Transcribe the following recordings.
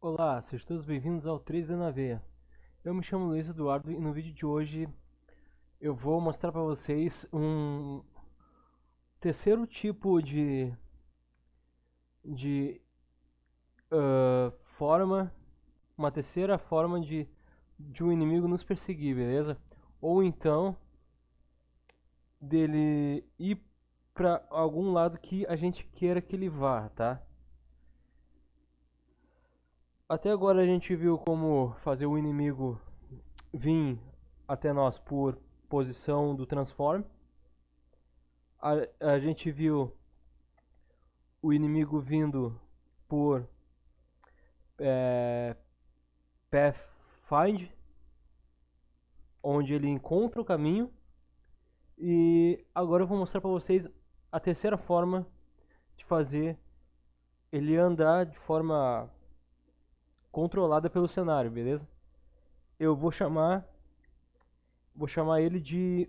Olá, sejam todos bem-vindos ao 3D na Veia. Eu me chamo Luiz Eduardo e no vídeo de hoje eu vou mostrar para vocês um terceiro tipo de forma, uma terceira forma de um inimigo nos perseguir, beleza? Ou então dele ir para algum lado que a gente queira que ele vá, tá? Até agora a gente viu como fazer o inimigo vir até nós por posição do transform. A gente viu o inimigo vindo por é, Pathfind, onde ele encontra o caminho. E agora eu vou mostrar para vocês a terceira forma de fazer ele andar de forma controlada pelo cenário, beleza? Eu vou chamar ele de,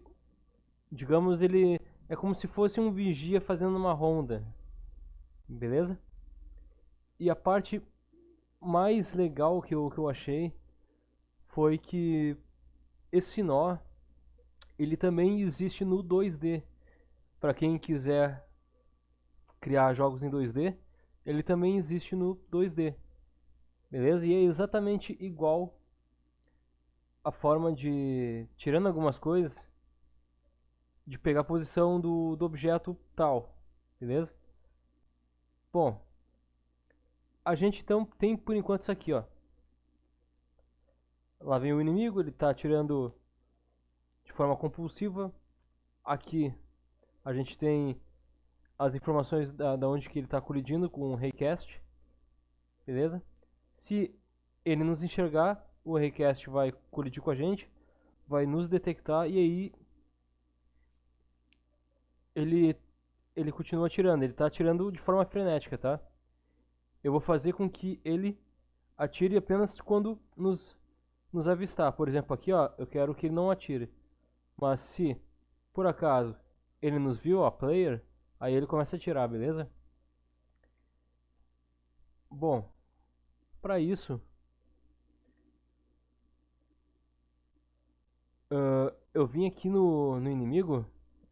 digamos, ele é como se fosse um vigia fazendo uma ronda, beleza? E a parte mais legal que eu achei foi que esse nó ele também existe no 2D. Para quem quiser criar jogos em 2D, ele também existe no 2D. Beleza? E é exatamente igual a forma de, tirando algumas coisas, de pegar a posição do objeto tal. Beleza? Bom, a gente então tem por enquanto isso aqui, ó. Lá vem o inimigo, ele está atirando de forma compulsiva. Aqui a gente tem as informações da onde que ele está colidindo com o Raycast, beleza? Se ele nos enxergar, o Raycast vai colidir com a gente, vai nos detectar e aí ele ele continua atirando, ele está atirando de forma frenética, tá? Eu vou fazer com que ele atire apenas quando nos avistar. Por exemplo, aqui, ó, eu quero que ele não atire. Mas se por acaso ele nos viu, a player, aí ele começa a atirar, beleza? Bom, para isso, eu vim aqui no inimigo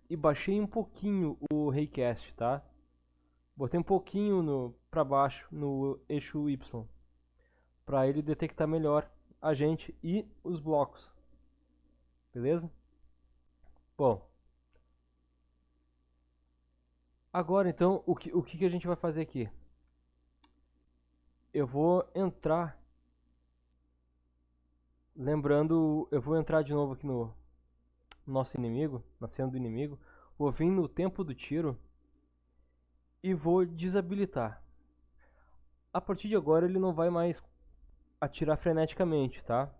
e baixei um pouquinho o Raycast, tá? Botei um pouquinho para baixo no eixo Y, para ele detectar melhor a gente e os blocos, beleza? Bom, agora então o que a gente vai fazer aqui? Eu vou entrar, lembrando, eu vou entrar de novo aqui no nosso inimigo, na cena do inimigo, vou vir no tempo do tiro e vou desabilitar. A partir de agora ele não vai mais atirar freneticamente, tá?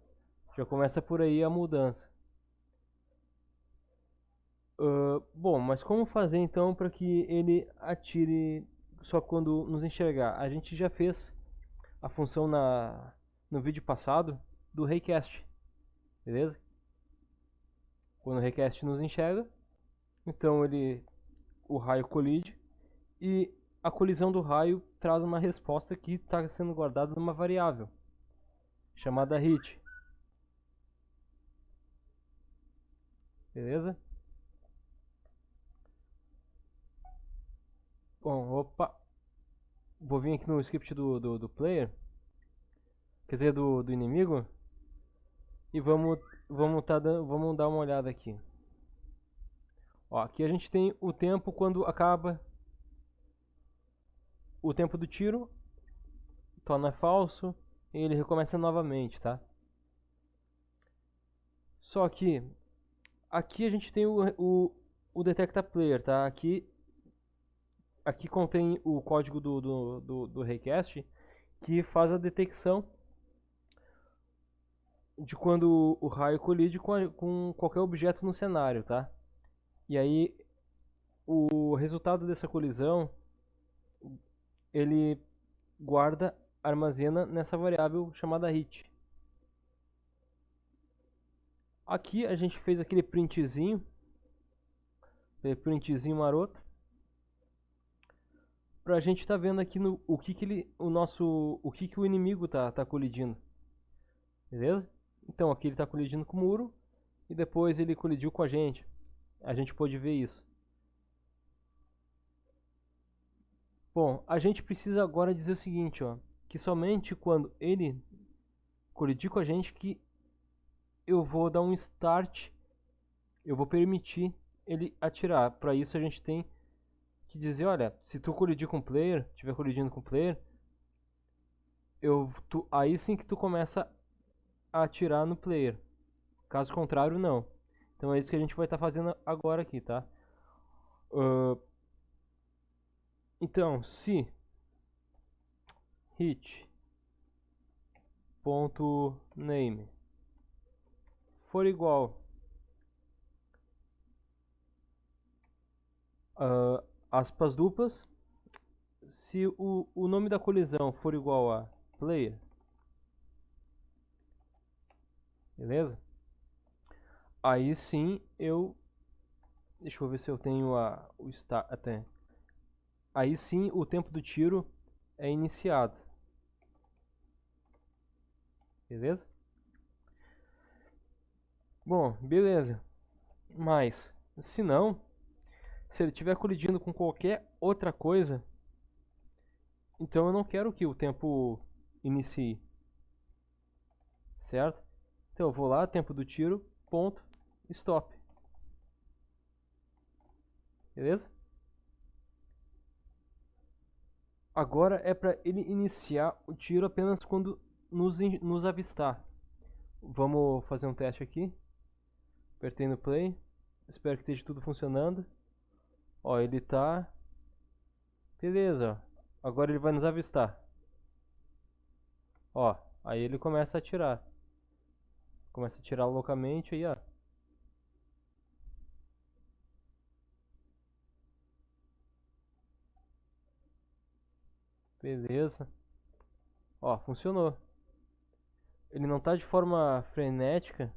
Já começa por aí a mudança. Bom, mas como fazer então para que ele atire só quando nos enxergar? A gente já fez a função no vídeo passado do Raycast, beleza? Quando o Raycast nos enxerga, então o raio colide e a colisão do raio traz uma resposta que está sendo guardada numa variável chamada hit, beleza? Bom, opa, vou vir aqui no script do player, quer dizer, do inimigo, e vamos dar uma olhada aqui. Ó, aqui a gente tem o tempo quando acaba o tempo do tiro, torna falso e ele recomeça novamente, tá? Só que aqui a gente tem o detecta player, tá? Aqui contém o código do Raycast que faz a detecção de quando o raio colide com qualquer objeto no cenário, tá? E aí o resultado dessa colisão ele guarda, armazena nessa variável chamada hit. Aqui a gente fez aquele printzinho maroto. pra gente tá vendo aqui no, o que que ele, o que que o inimigo tá colidindo, beleza? Então aqui ele tá colidindo com o muro e depois ele colidiu com a gente. A gente pode ver isso. Bom, a gente precisa agora dizer o seguinte, ó, que somente quando ele colidir com a gente que eu vou dar um start, eu vou permitir ele atirar. Para isso a gente tem que dizer, olha, se tu colidir com o player, estiver colidindo com o player, aí sim que tu começa a atirar no player. Caso contrário, não. Então é isso que a gente vai estar fazendo agora aqui, tá? Uh, então, se hit.name for igual aspas duplas, se o nome da colisão for igual a player, beleza? Aí sim eu, deixa eu ver se eu tenho o start até. Aí sim o tempo do tiro é iniciado, beleza? Bom, beleza. Mas se não, se ele estiver colidindo com qualquer outra coisa, então eu não quero que o tempo inicie, certo? Então eu vou lá, tempo do tiro, ponto, stop. Beleza? Agora é para ele iniciar o tiro apenas quando nos avistar. Vamos fazer um teste aqui. Apertei no play. Espero que esteja tudo funcionando. Ó, ele tá. Beleza, ó. Agora ele vai nos avistar. Ó, aí ele começa a atirar. Começa a atirar loucamente aí, ó. Beleza. Ó, funcionou. Ele não tá de forma frenética.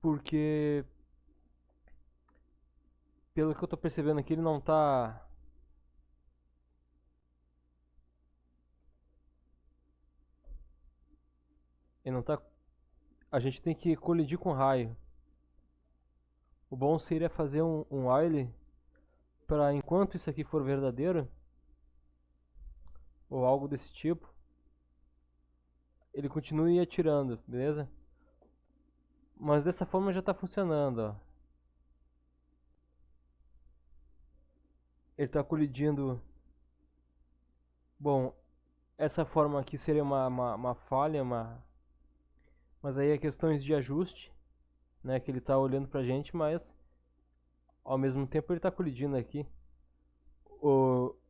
Porque, pelo que eu tô percebendo aqui, ele não tá. Ele não tá. A gente tem que colidir com raio. O bom seria fazer um while para enquanto isso aqui for verdadeiro, ou algo desse tipo, ele continue atirando, beleza? Mas dessa forma já está funcionando, ó. Ele está colidindo. Bom, essa forma aqui seria uma falha, mas aí é questões de ajuste, né? Que ele está olhando pra gente, mas ao mesmo tempo ele está colidindo aqui.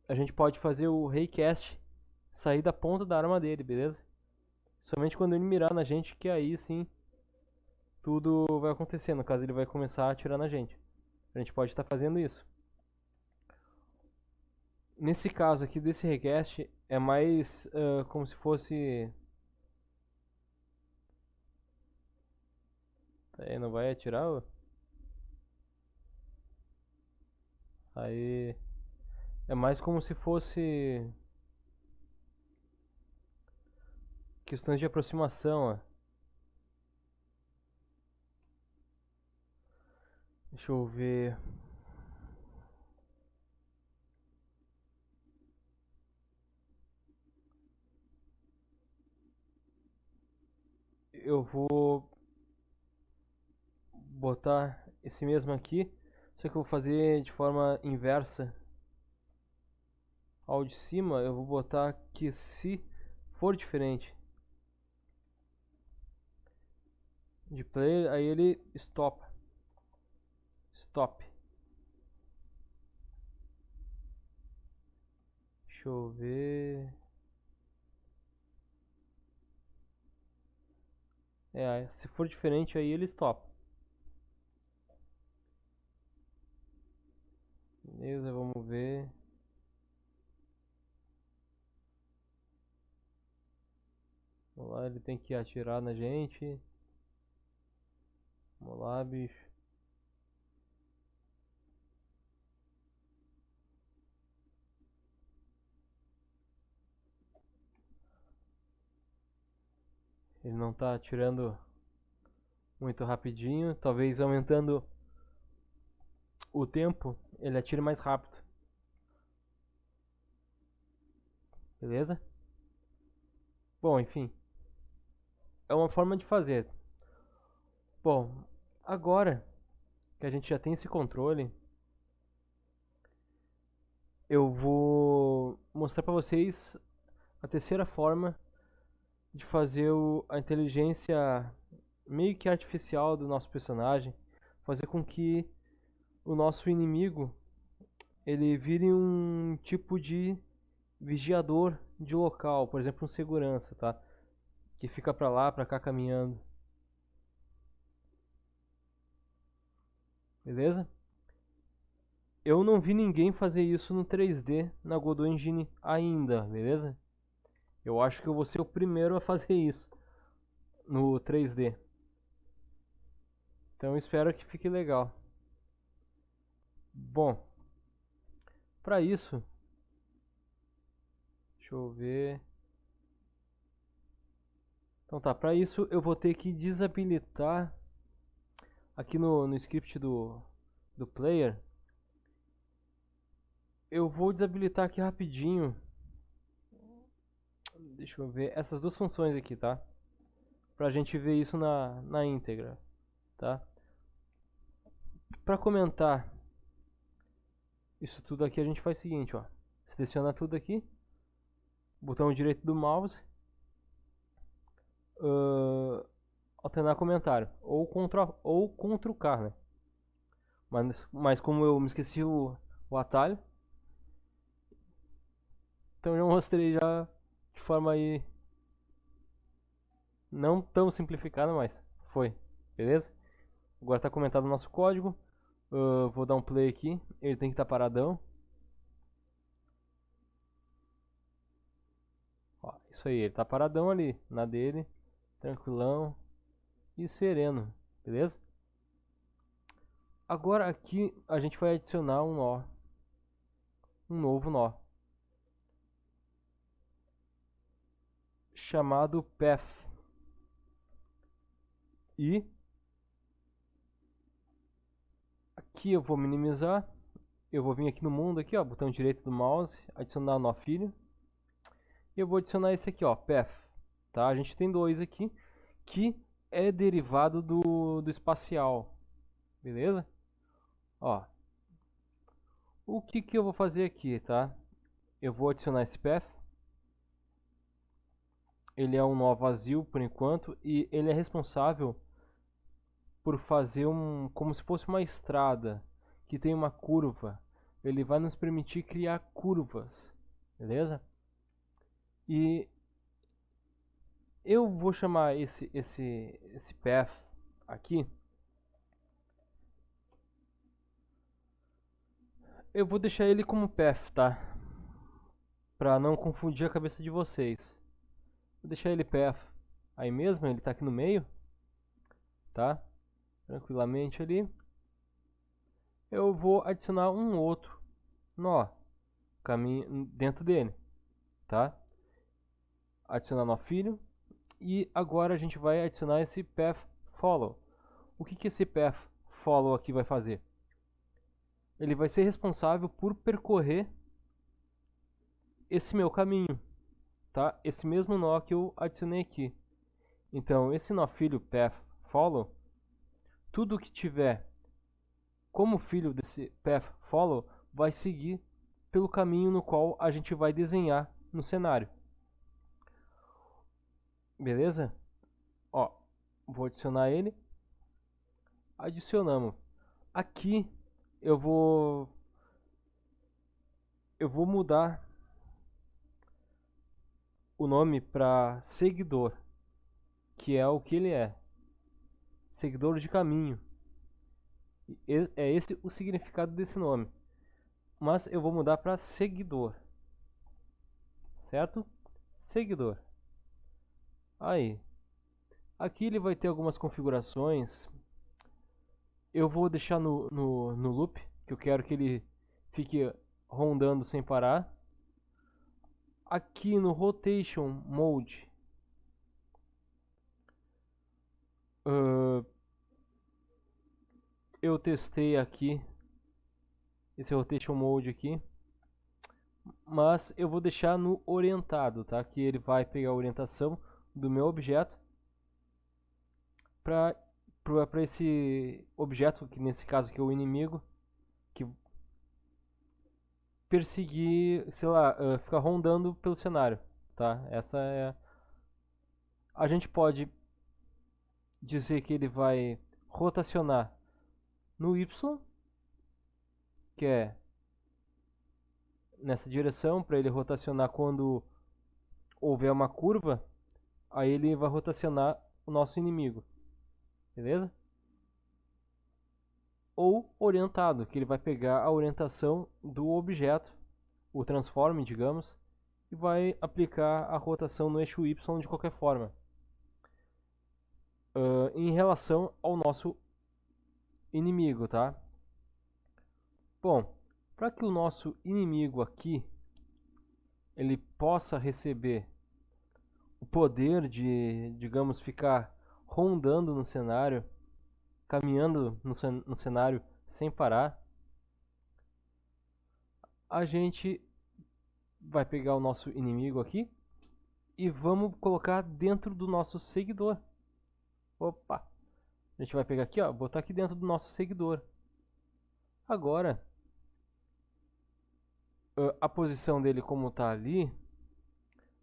A gente pode fazer o raycast sair da ponta da arma dele, beleza? Somente quando ele mirar na gente, que aí sim tudo vai acontecer. No caso, ele vai começar a atirar na gente. A gente pode estar fazendo isso. Nesse caso aqui desse request é mais como se fosse. Aí não vai atirar? Ó. Aí é mais como se fosse questões de aproximação. Ó. Deixa eu ver. Eu vou botar esse mesmo aqui, só que eu vou fazer de forma inversa. Ao de cima eu vou botar que se for diferente de player, aí ele stop. Stop. Deixa eu ver. Se for diferente aí ele stop. Beleza, vamos ver. Vamos lá, ele tem que atirar na gente. Vamos lá, bicho. Ele não tá atirando muito rapidinho. Talvez aumentando o tempo, ele atire mais rápido. Beleza? Bom, enfim. É uma forma de fazer. Bom, agora que a gente já tem esse controle, eu vou mostrar para vocês a terceira forma de fazer a inteligência meio que artificial do nosso personagem, fazer com que o nosso inimigo ele vire um tipo de vigiador de local, por exemplo, um segurança, tá? Que fica pra lá, pra cá caminhando. Beleza? Eu não vi ninguém fazer isso no 3D na Godot Engine ainda, beleza? Eu acho que eu vou ser o primeiro a fazer isso no 3D. Então espero que fique legal. Bom, para isso, deixa eu ver. Então tá, para isso eu vou ter que desabilitar aqui no script do player. Eu vou desabilitar aqui rapidinho. Deixa eu ver essas duas funções aqui, tá? Pra gente ver isso na íntegra, tá? Para comentar isso tudo aqui, a gente faz o seguinte, ó. Seleciona tudo aqui, botão direito do mouse, alternar comentário, ou Ctrl K, né? Mas como eu me esqueci o atalho, então eu mostrei já de forma aí não tão simplificada, mas foi, beleza? Agora está comentado o nosso código. Vou dar um play aqui, ele tem que estar paradão. Ó, isso aí, ele tá paradão ali, na dele, tranquilão e sereno, beleza? Agora aqui a gente vai adicionar um nó, um novo nó, chamado path. E aqui eu vou minimizar, eu vou vir aqui no mundo, aqui, ó, botão direito do mouse, adicionar nó filho. E eu vou adicionar esse aqui, ó, path, tá? A gente tem dois aqui, que é derivado do espacial, beleza? Ó, o que eu vou fazer aqui, tá? Eu vou adicionar esse path. Ele é um nó vazio por enquanto e ele é responsável por fazer como se fosse uma estrada que tem uma curva. Ele vai nos permitir criar curvas, beleza? E eu vou chamar esse path aqui. Eu vou deixar ele como path, tá? Pra não confundir a cabeça de vocês. Vou deixar ele path aí mesmo, ele tá aqui no meio, tá? Tranquilamente ali. Eu vou adicionar um outro nó caminho dentro dele, tá? Adicionar nó filho. E agora a gente vai adicionar esse path follow. O que esse path follow aqui vai fazer? Ele vai ser responsável por percorrer esse meu caminho, tá? Esse mesmo nó que eu adicionei aqui. Então, esse nó filho path follow, tudo que tiver como filho desse path follow vai seguir pelo caminho no qual a gente vai desenhar no cenário. Beleza? Ó, vou adicionar ele. Adicionamos. Aqui eu vou mudar o nome para seguidor, que é o que ele é. Seguidor de caminho. É esse o significado desse nome. Mas eu vou mudar para seguidor. Certo? Seguidor. Aí. Aqui ele vai ter algumas configurações. Eu vou deixar no loop, que eu quero que ele fique rondando sem parar. Aqui no Rotation Mode, Eu testei aqui esse Rotation Mode aqui, mas eu vou deixar no orientado, tá? Que ele vai pegar a orientação do meu objeto para esse objeto, que nesse caso aqui é o inimigo, que perseguir, sei lá, ficar rondando pelo cenário, tá? Essa é... A gente pode dizer que ele vai rotacionar no Y, que é nessa direção, para ele rotacionar quando houver uma curva, aí ele vai rotacionar o nosso inimigo, beleza? Ou orientado, que ele vai pegar a orientação do objeto, o transform, digamos, e vai aplicar a rotação no eixo Y de qualquer forma. Em relação ao nosso inimigo, tá? Bom, para que o nosso inimigo aqui ele possa receber o poder de, digamos, ficar rondando no cenário, caminhando no cenário sem parar, a gente vai pegar o nosso inimigo aqui e vamos colocar dentro do nosso seguidor. Opa! A gente vai pegar aqui, ó, botar aqui dentro do nosso seguidor. Agora, a posição dele como tá ali,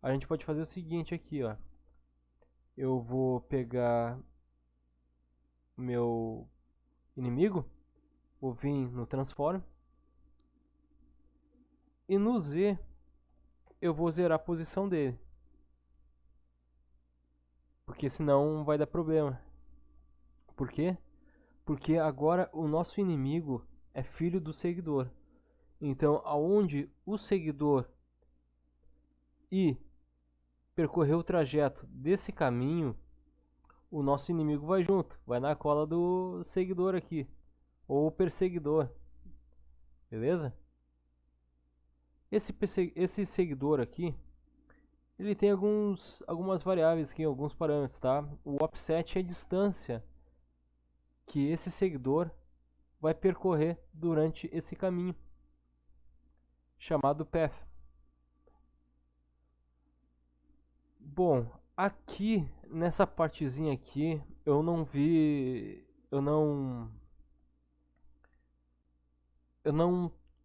a gente pode fazer o seguinte aqui, ó. Eu vou pegar meu inimigo, vou vir no transform e no Z eu vou zerar a posição dele, porque senão vai dar problema. Por quê? Porque agora o nosso inimigo é filho do seguidor. Então, aonde o seguidor percorrer o trajeto desse caminho, o nosso inimigo vai junto, vai na cola do seguidor aqui, ou perseguidor, beleza? Esse seguidor aqui, ele tem algumas variáveis aqui, alguns parâmetros, tá? O offset é a distância que esse seguidor vai percorrer durante esse caminho, chamado path. Bom, aqui nessa partezinha aqui eu não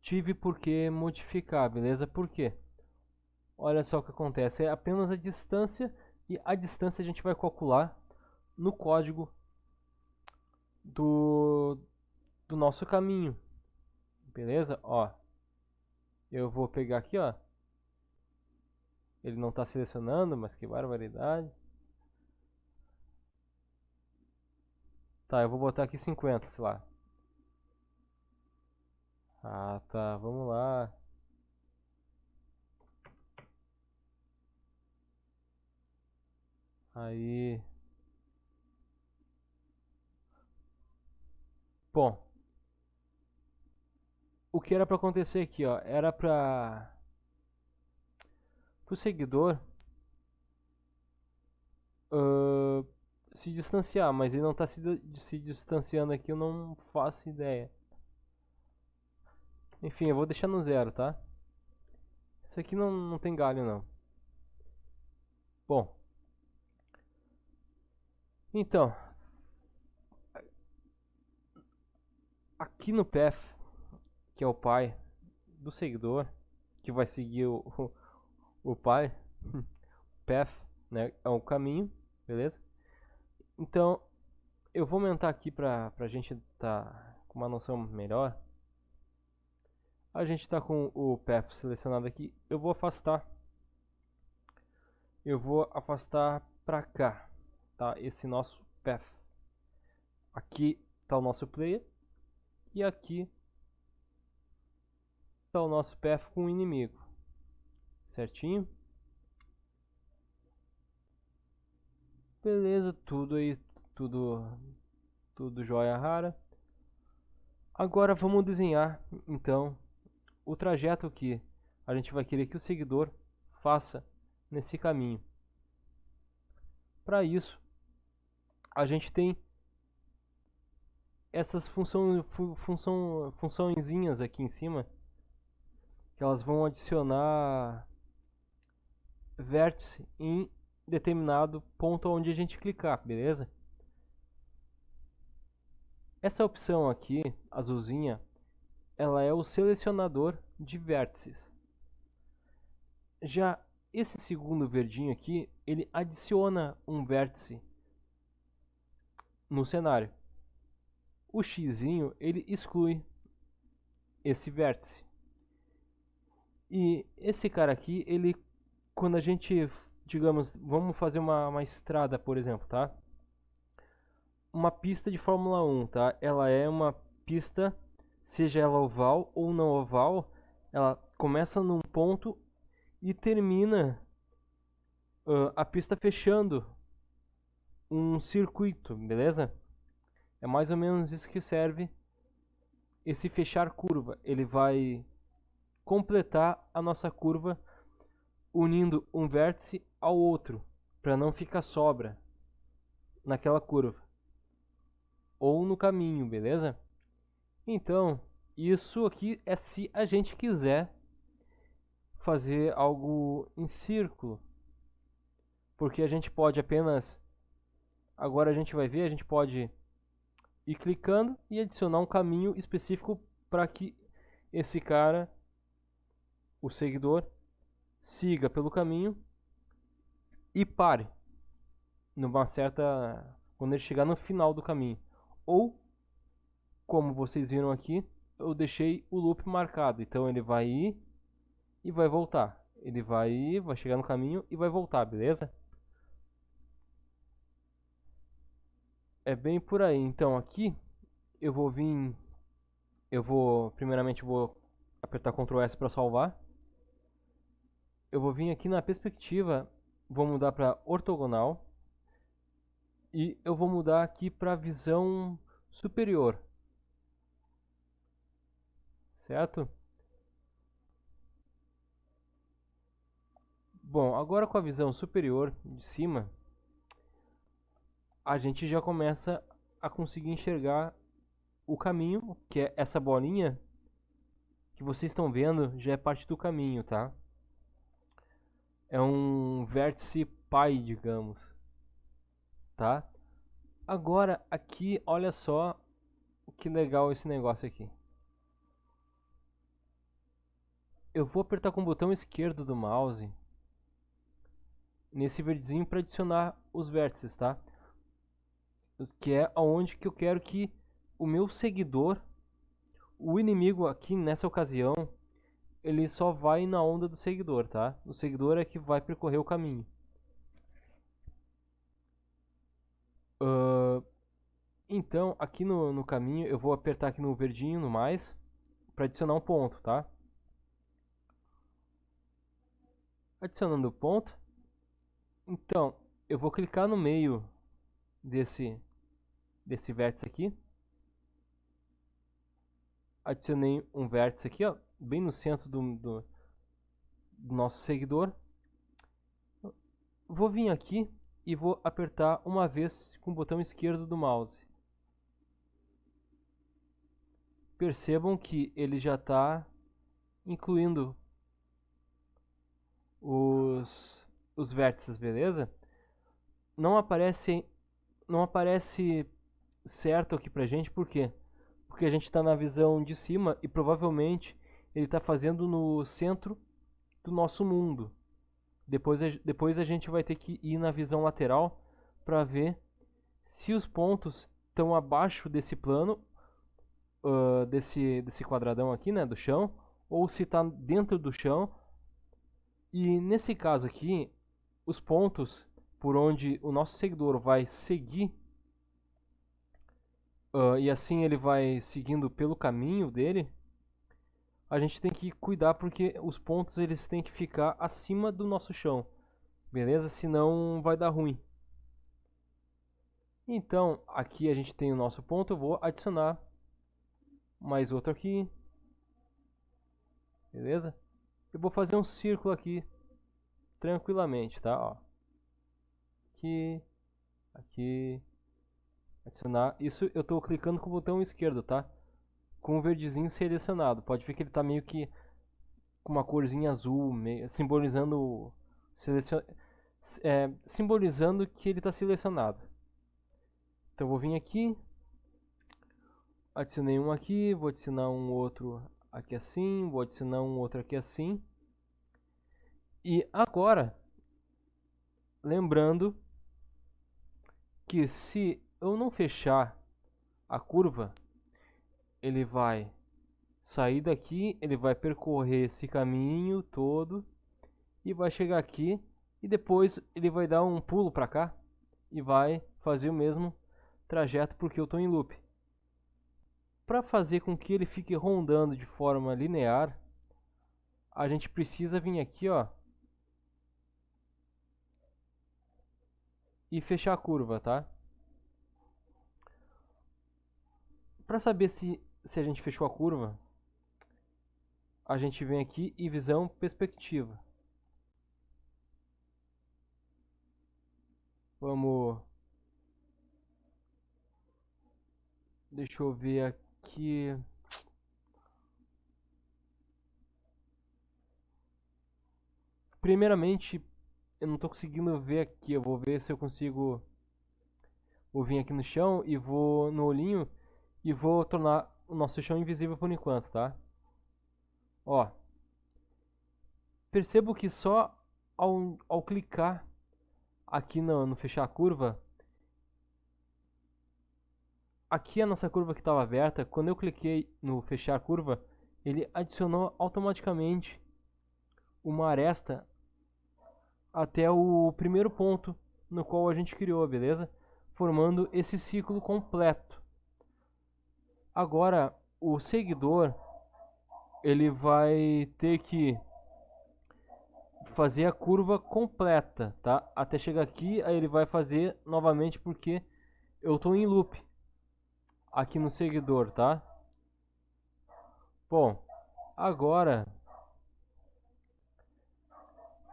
tive por que modificar, beleza? Por quê? Olha só o que acontece, é apenas a distância, e a distância a gente vai calcular no código do nosso caminho, beleza? Ó, eu vou pegar aqui, ó, ele não está selecionando, mas que barbaridade. Tá, eu vou botar aqui 50, sei lá. Ah, tá, vamos lá. Aí. Bom, o que era para acontecer aqui, ó, era para o seguidor se distanciar, mas ele não está se distanciando aqui, eu não faço ideia. Enfim, eu vou deixar no zero, tá? Isso aqui não tem galho, não. Bom, então, aqui no path, que é o pai do seguidor, que vai seguir o pai, path, né, é o caminho, beleza? Então, eu vou aumentar aqui pra gente tá com uma noção melhor. A gente está com o path selecionado aqui, eu vou afastar. Eu vou afastar para cá, tá? Esse nosso path. Aqui está o nosso player e aqui está o nosso path com o inimigo, certinho? Beleza, tudo aí, tudo jóia rara. Agora vamos desenhar então o trajeto que a gente vai querer que o seguidor faça nesse caminho. Para isso, a gente tem essas funçõezinhas aqui em cima, que elas vão adicionar vértice em determinado ponto onde a gente clicar, beleza? Essa opção aqui, azulzinha, ela é o selecionador de vértices. Já esse segundo verdinho aqui, ele adiciona um vértice no cenário. O xizinho, ele exclui esse vértice. E esse cara aqui, ele, quando a gente, digamos, vamos fazer uma estrada, por exemplo, tá? Uma pista de Fórmula 1, tá? Ela é uma pista, seja ela oval ou não oval, ela começa num ponto e termina a pista fechando um circuito, beleza? É mais ou menos isso que serve esse fechar curva. Ele vai completar a nossa curva unindo um vértice ao outro, para não ficar sobra naquela curva ou no caminho, beleza? Então, isso aqui é se a gente quiser fazer algo em círculo, porque a gente pode apenas, agora a gente vai ver, a gente pode ir clicando e adicionar um caminho específico para que esse cara, o seguidor, siga pelo caminho e pare numa certa, quando ele chegar no final do caminho. Ou, como vocês viram aqui, eu deixei o loop marcado, então ele vai ir e vai voltar. Ele vai ir, vai chegar no caminho e vai voltar, beleza? É bem por aí. Então aqui eu vou vir, primeiramente vou apertar Ctrl S para salvar. Eu vou vir aqui na perspectiva, vou mudar para ortogonal e eu vou mudar aqui para visão superior, certo? Bom, agora com a visão superior de cima, a gente já começa a conseguir enxergar o caminho, que é essa bolinha que vocês estão vendo, já é parte do caminho, tá? É um vértice pai, digamos, tá? Agora aqui, olha só que legal esse negócio aqui. Eu vou apertar com o botão esquerdo do mouse nesse verdezinho para adicionar os vértices, tá? Que é aonde que eu quero que o meu seguidor, o inimigo aqui nessa ocasião, ele só vai na onda do seguidor, tá? O seguidor é que vai percorrer o caminho. Então, aqui no caminho, eu vou apertar aqui no verdinho, no mais, para adicionar um ponto, tá? Adicionando o ponto. Então, eu vou clicar no meio desse vértice aqui. Adicionei um vértice aqui, ó, bem no centro do nosso seguidor. Vou vir aqui e vou apertar uma vez com o botão esquerdo do mouse. Percebam que ele já está incluindo os vértices, beleza? Não aparece certo aqui pra gente, por quê? Porque a gente está na visão de cima e provavelmente ele está fazendo no centro do nosso mundo. Depois a gente vai ter que ir na visão lateral para ver se os pontos estão abaixo desse plano, desse quadradão aqui, né, do chão, ou se está dentro do chão. E nesse caso aqui, os pontos por onde o nosso seguidor vai seguir, e assim ele vai seguindo pelo caminho dele, a gente tem que cuidar porque os pontos eles têm que ficar acima do nosso chão, beleza? Senão vai dar ruim. Então, aqui a gente tem o nosso ponto, eu vou adicionar mais outro aqui, beleza? Eu vou fazer um círculo aqui, tranquilamente, tá? Ó. Aqui, aqui, Adicionar. Isso eu estou clicando com o botão esquerdo, tá? Com o verdezinho selecionado. Pode ver que ele está meio que com uma corzinha azul, simbolizando simbolizando que ele está selecionado. Então eu vou vir aqui, adicionei um aqui, vou adicionar um outro aqui assim, vou adicionar um outro aqui assim. E agora, lembrando que se eu não fechar a curva, ele vai sair daqui, ele vai percorrer esse caminho todo e vai chegar aqui e depois ele vai dar um pulo para cá e vai fazer o mesmo trajeto porque eu estou em loop. Para fazer com que ele fique rondando de forma linear, a gente precisa vir aqui, ó, e fechar a curva, tá? Para saber se a gente fechou a curva, a gente vem aqui e visão perspectiva. Vamos... Deixa eu ver aqui... Primeiramente, eu não estou conseguindo ver aqui. Eu vou ver se eu consigo... Vou vir aqui no chão e vou no olhinho e vou tornar o nosso chão invisível por enquanto, tá? Ó, percebo que só ao clicar aqui no fechar a curva, aqui a nossa curva que estava aberta, quando eu cliquei no fechar a curva, ele adicionou automaticamente uma aresta até o primeiro ponto no qual a gente criou, beleza? Formando esse ciclo completo. Agora, o seguidor, ele vai ter que fazer a curva completa, tá? Até chegar aqui, aí ele vai fazer novamente porque eu estou em loop aqui no seguidor, tá? Bom, agora,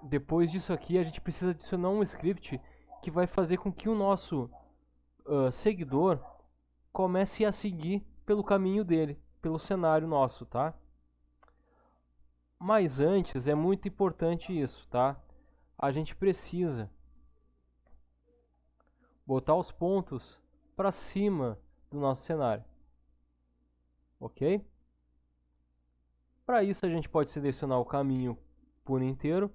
depois disso aqui, a gente precisa adicionar um script que vai fazer com que o nosso seguidor comece a seguir pelo caminho dele, pelo cenário nosso, tá? Mas antes é muito importante isso, tá? A gente precisa botar os pontos para cima do nosso cenário, ok? Para isso a gente pode selecionar o caminho por inteiro.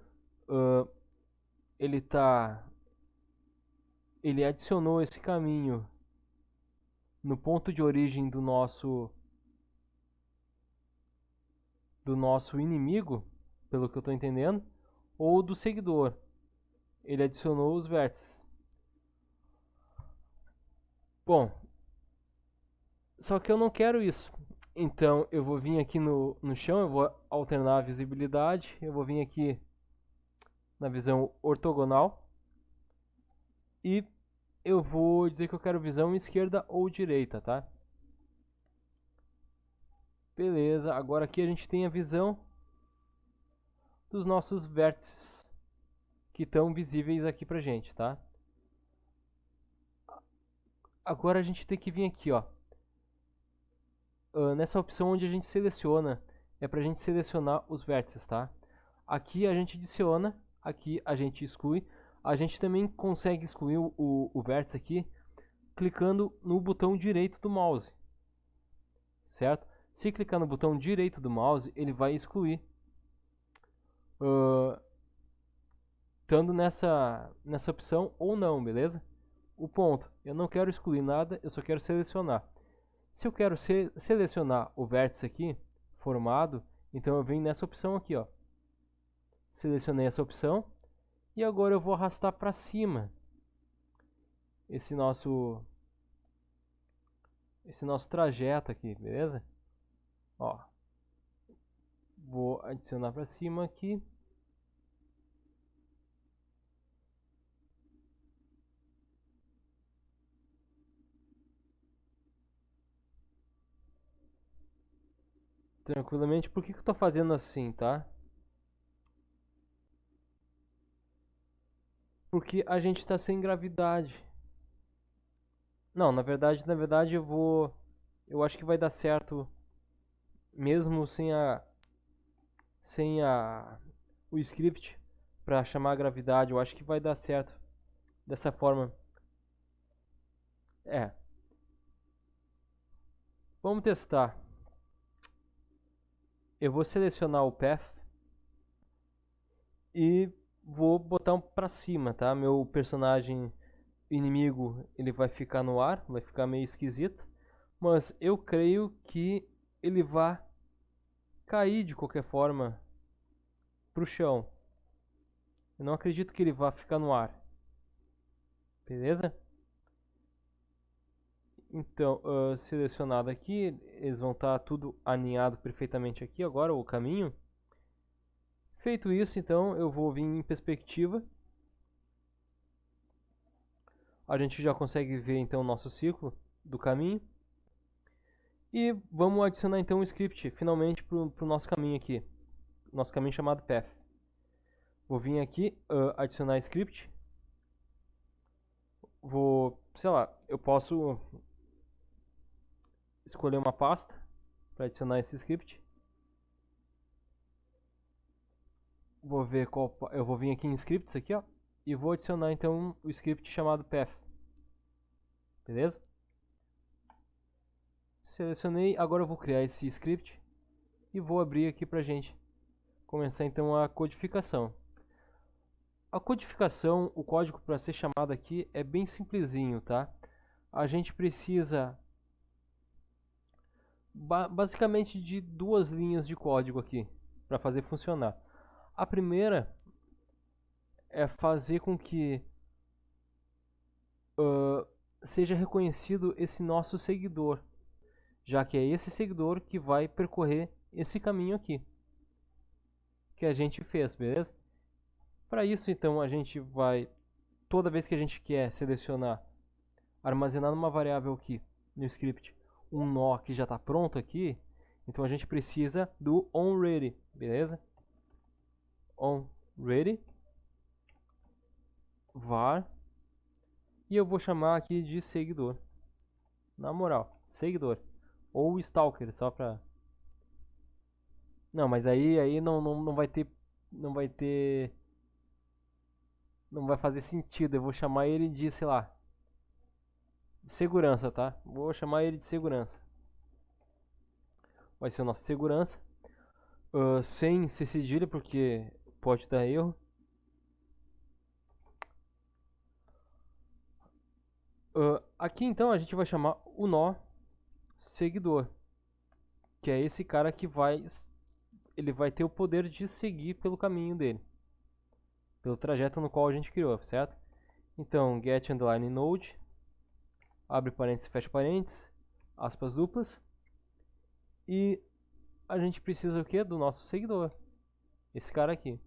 Ele adicionou esse caminho no ponto de origem do nosso inimigo, pelo que eu estou entendendo, ou do seguidor. Ele adicionou os vértices. Bom, só que eu não quero isso. Então eu vou vir aqui no chão, eu vou alternar a visibilidade, eu vou vir aqui na visão ortogonal e eu vou dizer que eu quero visão esquerda ou direita, tá? Beleza, agora aqui a gente tem a visão dos nossos vértices que estão visíveis aqui pra gente, tá? Agora a gente tem que vir aqui, ó. Nessa opção onde a gente seleciona, é pra gente selecionar os vértices, tá? Aqui a gente adiciona, aqui a gente exclui. A gente também consegue excluir o vértice aqui clicando no botão direito do mouse, certo? Se clicar no botão direito do mouse, ele vai excluir, estando nessa opção ou não, beleza? O ponto, eu não quero excluir nada, eu só quero selecionar. Se eu quero selecionar o vértice aqui, formado, então eu venho nessa opção aqui, ó. Selecionei essa opção e agora eu vou arrastar para cima esse nosso trajeto aqui, beleza? Ó, vou adicionar para cima aqui. Tranquilamente, por que eu estou fazendo assim, tá? Porque a gente está sem gravidade. Não, na verdade eu acho que vai dar certo mesmo sem o script para chamar a gravidade. Eu acho que vai dar certo dessa forma. É, vamos testar. Eu vou selecionar o path e vou botar um pra cima, tá? Meu personagem inimigo, ele vai ficar no ar, vai ficar meio esquisito, mas eu creio que ele vai cair de qualquer forma pro chão. Eu não acredito que ele vá ficar no ar. Beleza? Então, selecionado aqui, eles vão estar tudo alinhado perfeitamente aqui agora, o caminho. Feito isso, então, eu vou vir em perspectiva. A gente já consegue ver então o nosso ciclo do caminho. E vamos adicionar então um script finalmente para o nosso caminho aqui. Nosso caminho chamado path. Vou vir aqui, adicionar script. Vou, sei lá, eu posso escolher uma pasta para adicionar esse script. Vou ver qual, eu vou vir aqui em scripts aqui, ó, e vou adicionar então o script chamado path. Beleza? Selecionei, agora eu vou criar esse script e vou abrir aqui pra gente começar então a codificação. A codificação, o código para ser chamado aqui é bem simplesinho, tá? A gente precisa basicamente de duas linhas de código aqui para fazer funcionar. A primeira é fazer com que seja reconhecido esse nosso seguidor, já que é esse seguidor que vai percorrer esse caminho aqui que a gente fez, beleza? Para isso, então, a gente vai, toda vez que a gente quer selecionar, armazenar numa variável aqui no script, um nó que já está pronto aqui, então a gente precisa do onReady, beleza? onReady var, e eu vou chamar aqui de seguidor, na moral, seguidor, ou stalker, só pra... Não, mas aí não vai ter, não vai ter... Não vai fazer sentido, eu vou chamar ele de, sei lá, de segurança, tá? Vou chamar ele de segurança. Vai ser o nosso segurança. Sem ser cedilha, porque pode dar erro. Aqui então a gente vai chamar o nó seguidor, que é esse cara que ele vai ter o poder de seguir pelo caminho dele, pelo trajeto no qual a gente criou, certo? Então get underline node, abre parênteses, fecha parênteses, aspas duplas, e a gente precisa o que? Do nosso seguidor, esse cara aqui.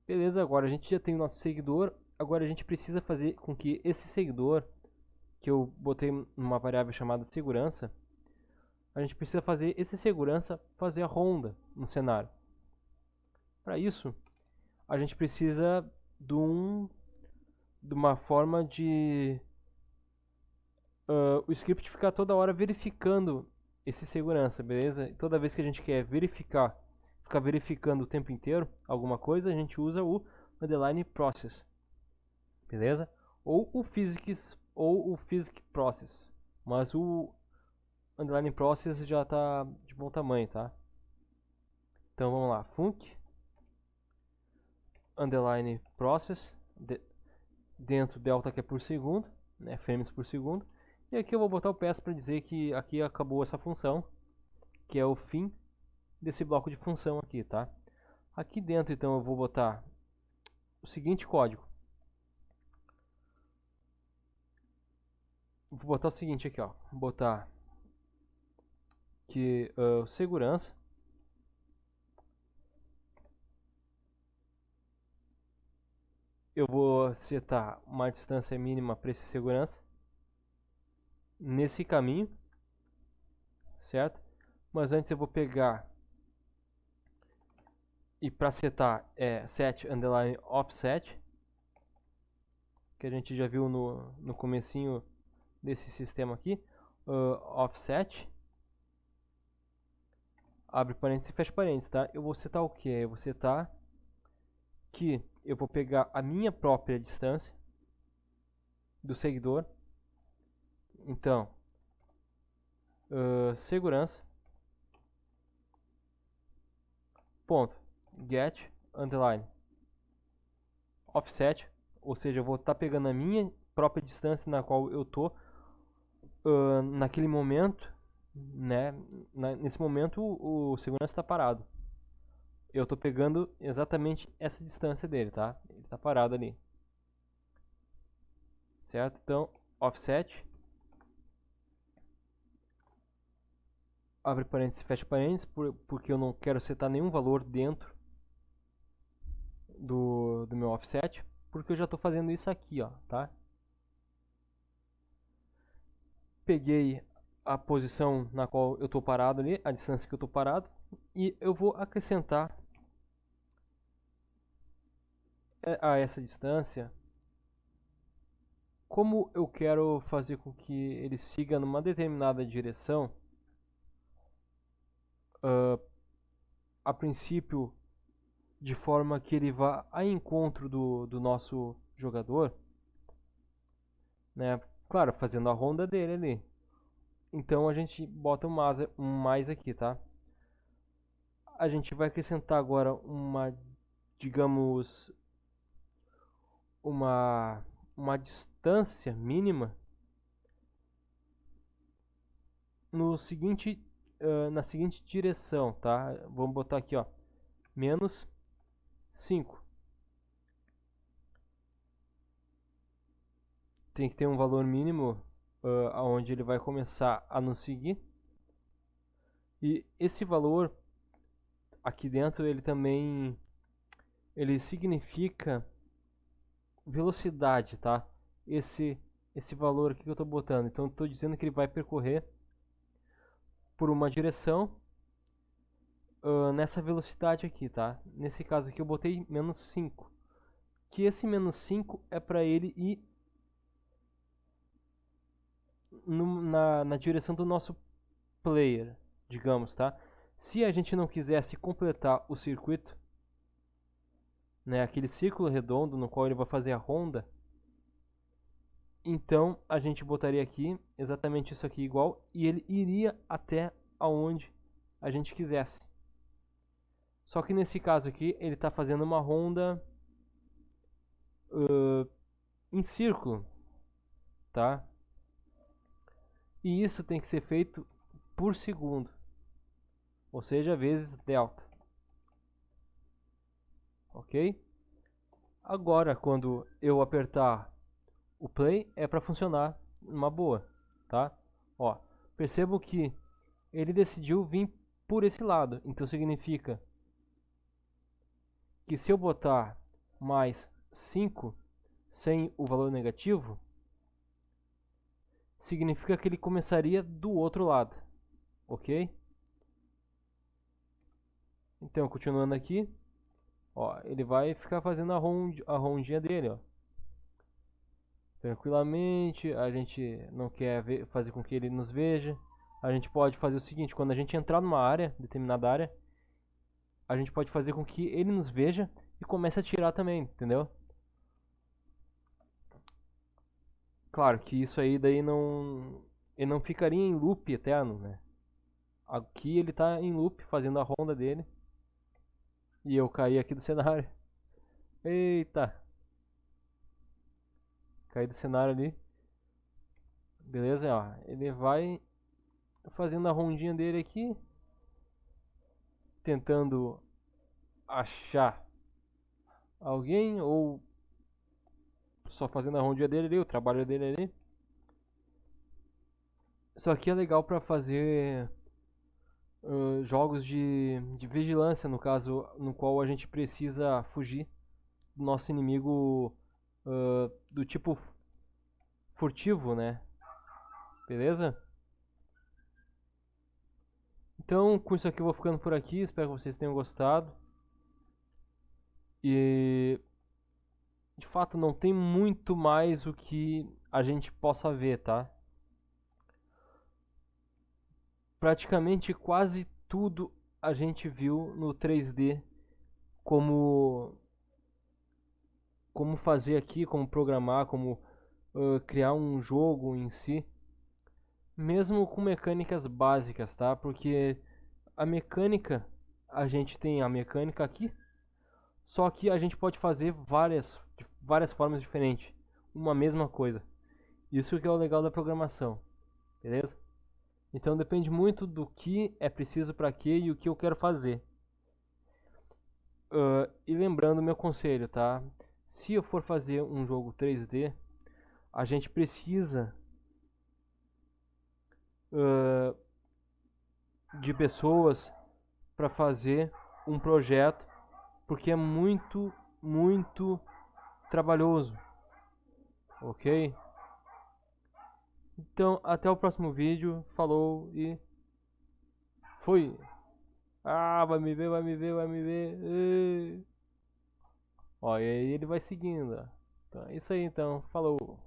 Beleza, agora a gente já tem o nosso seguidor. Agora a gente precisa fazer com que esse seguidor, que eu botei numa variável chamada segurança, a gente precisa fazer esse segurança fazer a ronda no cenário. Para isso, a gente precisa de uma forma de o script ficar toda hora verificando esse segurança, beleza? Toda vez que a gente quer verificar, ficar verificando o tempo inteiro alguma coisa, a gente usa o underline process, beleza? Ou o physics process, mas o underline process já está de bom tamanho, tá? Então vamos lá, func underline process dentro delta, que é por segundo, né, frames por segundo. E aqui eu vou botar o PS para dizer que aqui acabou essa função, que é o fim desse bloco de função aqui, tá? Aqui dentro então eu vou botar o seguinte código. Vou botar o seguinte aqui, ó. Vou botar que segurança eu vou setar uma distância mínima para esse segurança nesse caminho, certo? Mas antes eu vou pegar e para setar é set underline offset, que a gente já viu no comecinho desse sistema aqui, offset, abre parênteses e fecha parênteses, tá? Eu vou setar o que? Eu vou setar que eu vou pegar a minha própria distância do seguidor. Então, segurança, ponto, get, underline, offset, ou seja, eu vou estar pegando a minha própria distância na qual eu tô naquele momento, né? Nesse momento o segurança está parado. Eu estou pegando exatamente essa distância dele, tá? Ele está parado ali. Certo? Então, offset, abre parênteses, fecha parênteses, porque eu não quero setar nenhum valor dentro do meu offset, porque eu já estou fazendo isso aqui, ó, tá? Peguei a posição na qual eu estou parado ali, a distância que eu estou parado, e eu vou acrescentar a essa distância como eu quero fazer com que ele siga numa determinada direção. A princípio, de forma que ele vá a encontro do nosso jogador, né? Claro, fazendo a ronda dele ali. Então a gente bota um mais aqui, tá? A gente vai acrescentar agora digamos, uma distância mínima no seguinte, na seguinte direção, tá? Vamos botar aqui, ó, menos 5. Tem que ter um valor mínimo aonde ele vai começar a nos seguir. E esse valor aqui dentro ele significa velocidade, tá? Esse valor aqui que eu estou botando. Então estou dizendo que ele vai percorrer por uma direção nessa velocidade aqui, tá? Nesse caso aqui eu botei menos 5. Que esse menos 5 é para ele ir na direção do nosso player, digamos, tá? Se a gente não quisesse completar o circuito, né, aquele círculo redondo no qual ele vai fazer a ronda, então a gente botaria aqui exatamente isso aqui igual e ele iria até aonde a gente quisesse. Só que nesse caso aqui ele está fazendo uma ronda em círculo, tá? E isso tem que ser feito por segundo, ou seja, vezes delta. Ok? Agora, quando eu apertar o play, é para funcionar uma boa, tá? Ó, percebo que ele decidiu vir por esse lado, então significa que se eu botar mais 5 sem o valor negativo, significa que ele começaria do outro lado, ok? Então, continuando aqui, ó, ele vai ficar fazendo a rondinha dele, ó. Tranquilamente, a gente não quer fazer com que ele nos veja. A gente pode fazer o seguinte, quando a gente entrar numa área, determinada área, a gente pode fazer com que ele nos veja e comece a atirar também, entendeu? Claro que isso aí daí ele não ficaria em loop eterno, né? Aqui ele tá em loop fazendo a ronda dele. E eu caí aqui do cenário. Eita! Caí do cenário ali. Beleza, ó. Ele vai fazendo a rondinha dele aqui. Tentando achar alguém ou só fazendo a rondinha dele ali, o trabalho dele ali. Isso aqui é legal para fazer jogos de vigilância, no caso, no qual a gente precisa fugir do nosso inimigo do tipo furtivo, né? Beleza? Então, com isso aqui eu vou ficando por aqui, espero que vocês tenham gostado. E de fato não tem muito mais o que a gente possa ver, tá? Praticamente quase tudo a gente viu no 3D, como fazer aqui, como programar, como criar um jogo em si, mesmo com mecânicas básicas, tá? Porque a mecânica, a gente tem a mecânica aqui, só que a gente pode fazer várias formas diferentes, uma mesma coisa. Isso que é o legal da programação, beleza? Então depende muito do que é preciso para quê e o que eu quero fazer. E lembrando meu conselho, tá? Se eu for fazer um jogo 3D, a gente precisa de pessoas para fazer um projeto, porque é muito trabalhoso, ok? Então, até o próximo vídeo. Falou e fui. Ah, vai me ver, vai me ver, vai me ver. Ó, e aí ele vai seguindo. Então, é isso aí então. Falou.